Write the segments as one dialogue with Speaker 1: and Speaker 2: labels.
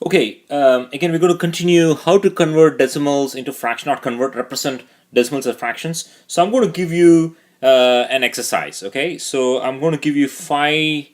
Speaker 1: Okay, again, we're going to continue how to convert decimals into fraction, not convert, represent decimals as fractions. So I'm going to give you an exercise, okay? So I'm going to give you 5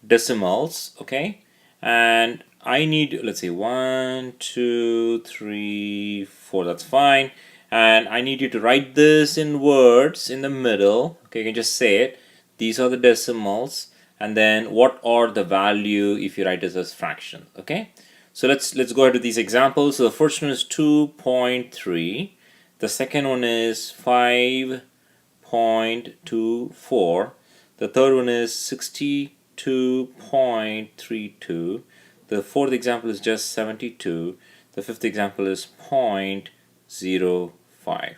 Speaker 1: decimals, okay? And I need, let's say 1, 2, 3, 4, that's fine. And I need you to write this in words in the middle, okay? You can just say it. These are the decimals. And then what are the value if you write this as fraction, okay? So let's go ahead with these examples. So the first one is 2.3. The second one is 5.24. The third one is 62.32. The fourth example is just 72. The fifth example is 0.05.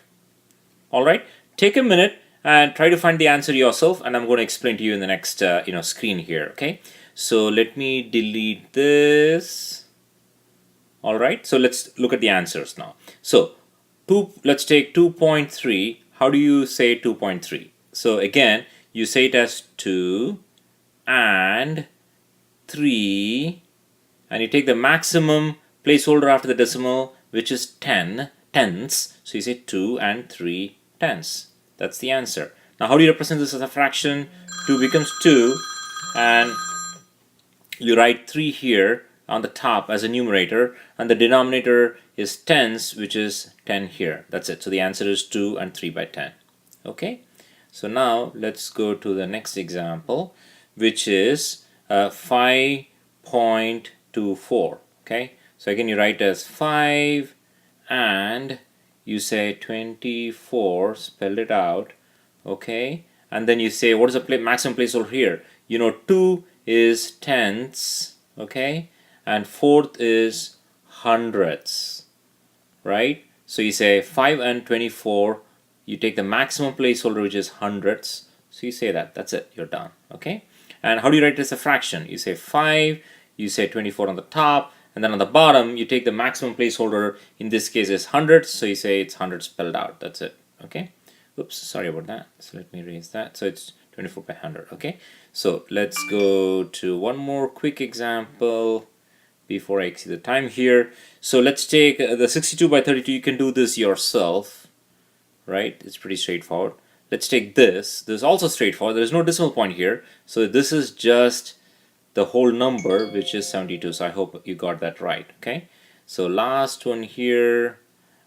Speaker 1: All right, take a minute and try to find the answer yourself, and I'm going to explain to you in the next screen here. Okay, so let me delete this. All right, so let's look at the answers now. So let's take 2.3. How do you say 2.3? So again, you say it as 2 and 3, and you take the maximum placeholder after the decimal, which is 10 tenths. So you say 2 and 3 tenths. That's the answer. Now how do you represent this as a fraction? 2 becomes 2, and you write 3 here on the top as a numerator, and the denominator is tenths, which is 10 here. That's it. So the answer is 2 and 3 by 10. Okay, so now let's go to the next example, which is 5.24. Okay, so again you write as 5 and you say 24, spell it out, okay, and then you say what is the maximum placeholder here? 2 is tenths, okay, and fourth is hundredths, right? So you say 5 and 24, you take the maximum placeholder, which is hundredths, so you say that, that's it, you're done, okay? And how do you write this as a fraction? You say 5, you say 24 on the top, and then on the bottom you take the maximum placeholder, in this case is hundredths, so you say it's 100 spelled out, that's it, okay? Oops, sorry about that, so let me erase that. So it's 24 by 100, okay? So let's go to one more quick example before I exceed the time here. So let's take the 62 by 32. You can do this yourself, right? It's pretty straightforward. Let's take this. This is also straightforward. There is no decimal point here, so this is just the whole number, which is 72. So I hope you got that right, okay? So last one here,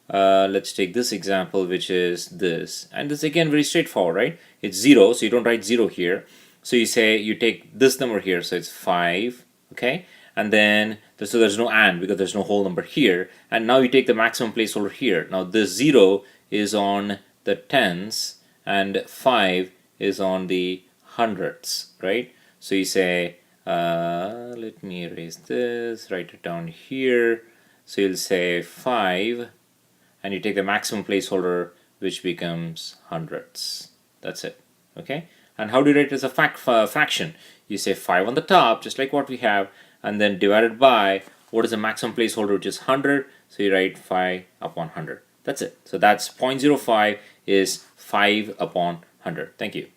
Speaker 1: let's take this example, which is this, and this again very straightforward, right? It's 0, so you don't write 0 here, so you say you take this number here, so it's 5, okay, and then so there's no and because there's no whole number here, and now you take the maximum placeholder here. Now this 0 is on the tenths and 5 is on the hundredths, right? So you say let me erase this, write it down here. So you'll say 5 and you take the maximum placeholder, which becomes hundredths. That's it, okay? And how do you write it as a fraction? You say 5 on the top, just like what we have, and then divided by what is the maximum placeholder, which is 100, so you write 5 upon 100. That's it. So that's 0.05 is 5 upon 100. Thank you.